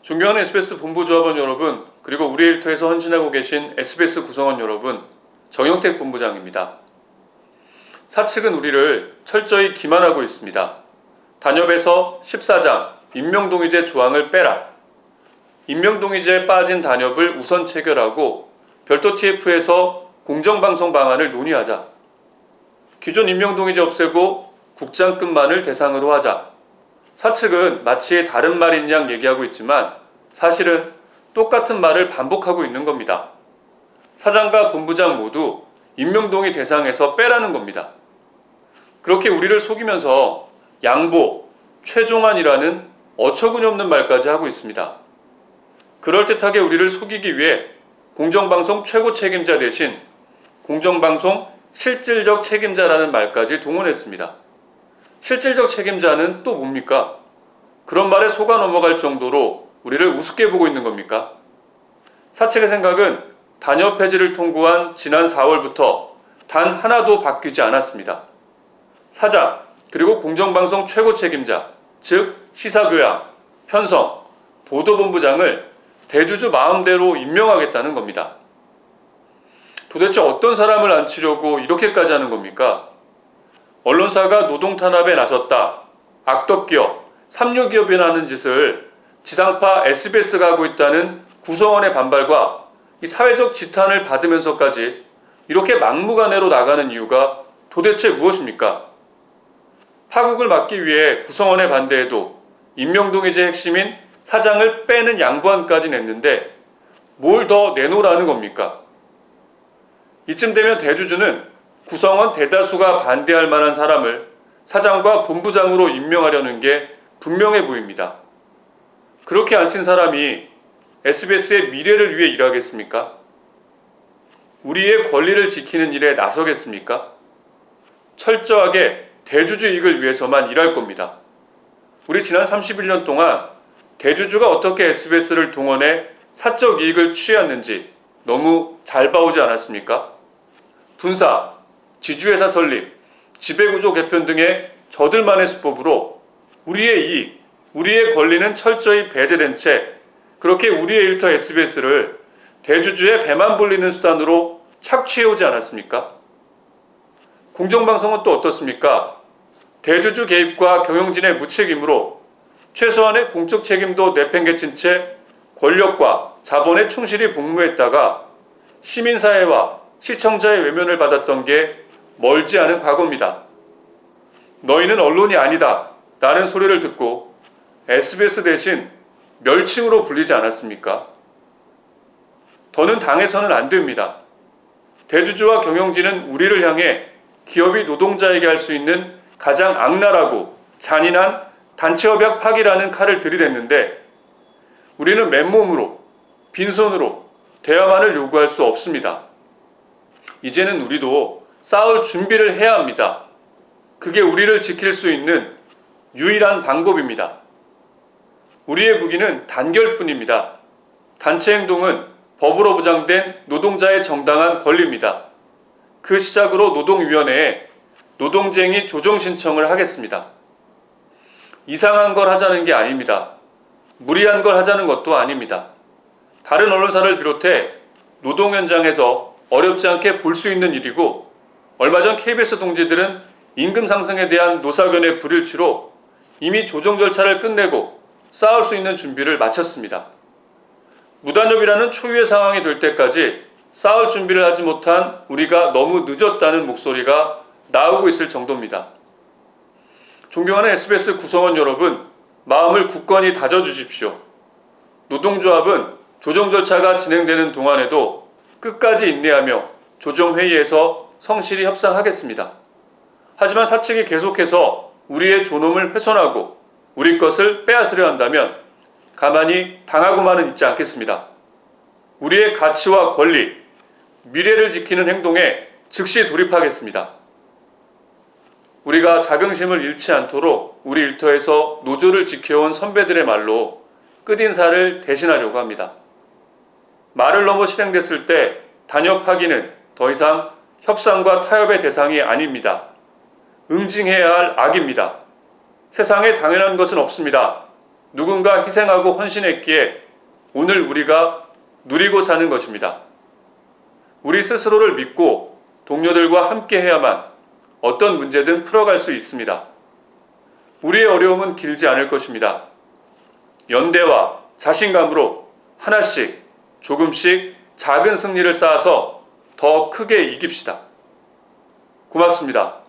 존경하는 SBS 본부조합원 여러분, 그리고 우리 일터에서 헌신하고 계신 SBS 구성원 여러분, 정영택 본부장입니다. 사측은 우리를 철저히 기만하고 있습니다. 단협에서 14장 임명동의제 조항을 빼라. 임명동의제에 빠진 단협을 우선 체결하고 별도 TF에서 공정방송 방안을 논의하자. 기존 임명동의제 없애고 국장급만을 대상으로 하자. 사측은 마치 다른 말인 양 얘기하고 있지만 사실은 똑같은 말을 반복하고 있는 겁니다. 사장과 본부장 모두 임명동의 대상에서 빼라는 겁니다. 그렇게 우리를 속이면서 양보, 최종안이라는 어처구니없는 말까지 하고 있습니다. 그럴듯하게 우리를 속이기 위해 공정방송 최고 책임자 대신 공정방송 실질적 책임자라는 말까지 동원했습니다. 실질적 책임자는 또 뭡니까? 그런 말에 속아 넘어갈 정도로 우리를 우습게 보고 있는 겁니까? 사측의 생각은 단협 폐지를 통고한 지난 4월부터 단 하나도 바뀌지 않았습니다. 사장, 그리고 공정방송 최고 책임자, 즉 시사교양, 편성, 보도본부장을 대주주 마음대로 임명하겠다는 겁니다. 도대체 어떤 사람을 앉히려고 이렇게까지 하는 겁니까? 언론사가 노동탄압에 나섰다, 악덕기업, 삼류기업이나 하는 짓을 지상파 SBS가 하고 있다는 구성원의 반발과 이 사회적 지탄을 받으면서까지 이렇게 막무가내로 나가는 이유가 도대체 무엇입니까? 파국을 막기 위해 구성원의 반대에도 임명동의제 핵심인 사장을 빼는 양보안까지 냈는데 뭘 더 내놓으라는 겁니까? 이쯤 되면 대주주는 구성원 대다수가 반대할 만한 사람을 사장과 본부장으로 임명하려는 게 분명해 보입니다. 그렇게 앉힌 사람이 SBS의 미래를 위해 일하겠습니까? 우리의 권리를 지키는 일에 나서겠습니까? 철저하게 대주주 이익을 위해서만 일할 겁니다. 우리 지난 31년 동안 대주주가 어떻게 SBS를 동원해 사적 이익을 취해왔는지 너무 잘 봐오지 않았습니까? 분사, 지주회사 설립, 지배구조 개편 등의 저들만의 수법으로 우리의 이익, 우리의 권리는 철저히 배제된 채 그렇게 우리의 일터 SBS를 대주주의 배만 불리는 수단으로 착취해오지 않았습니까? 공정방송은 또 어떻습니까? 대주주 개입과 경영진의 무책임으로 최소한의 공적 책임도 내팽개친 채 권력과 자본에 충실히 복무했다가 시민사회와 시청자의 외면을 받았던 게 멀지 않은 과거입니다. 너희는 언론이 아니다 라는 소리를 듣고 SBS 대신 멸칭으로 불리지 않았습니까? 더는 당해서는 안 됩니다. 대주주와 경영진은 우리를 향해 기업이 노동자에게 할 수 있는 가장 악랄하고 잔인한 단체협약 파기라는 칼을 들이댔는데 우리는 맨몸으로 빈손으로 대화만을 요구할 수 없습니다. 이제는 우리도 싸울 준비를 해야 합니다. 그게 우리를 지킬 수 있는 유일한 방법입니다. 우리의 무기는 단결뿐입니다. 단체 행동은 법으로 보장된 노동자의 정당한 권리입니다. 그 시작으로 노동위원회에 노동쟁의 조정 신청을 하겠습니다. 이상한 걸 하자는 게 아닙니다. 무리한 걸 하자는 것도 아닙니다. 다른 언론사를 비롯해 노동 현장에서 어렵지 않게 볼 수 있는 일이고 얼마 전 KBS 동지들은 임금 상승에 대한 노사견의 불일치로 이미 조정 절차를 끝내고 싸울 수 있는 준비를 마쳤습니다. 무단협이라는 초유의 상황이 될 때까지 싸울 준비를 하지 못한 우리가 너무 늦었다는 목소리가 나오고 있을 정도입니다. 존경하는 SBS 구성원 여러분, 마음을 굳건히 다져주십시오. 노동조합은 조정 절차가 진행되는 동안에도 끝까지 인내하며 조정회의에서 성실히 협상하겠습니다. 하지만 사측이 계속해서 우리의 존엄을 훼손하고 우리 것을 빼앗으려 한다면 가만히 당하고만은 있지 않겠습니다. 우리의 가치와 권리, 미래를 지키는 행동에 즉시 돌입하겠습니다. 우리가 자긍심을 잃지 않도록 우리 일터에서 노조를 지켜온 선배들의 말로 끝인사를 대신하려고 합니다. 말을 넘어 실행됐을 때 단협 파기는 더 이상 협상과 타협의 대상이 아닙니다. 응징해야 할 악입니다. 세상에 당연한 것은 없습니다. 누군가 희생하고 헌신했기에 오늘 우리가 누리고 사는 것입니다. 우리 스스로를 믿고 동료들과 함께 해야만 어떤 문제든 풀어갈 수 있습니다. 우리의 어려움은 길지 않을 것입니다. 연대와 자신감으로 하나씩 조금씩 작은 승리를 쌓아서 더 크게 이깁시다. 고맙습니다.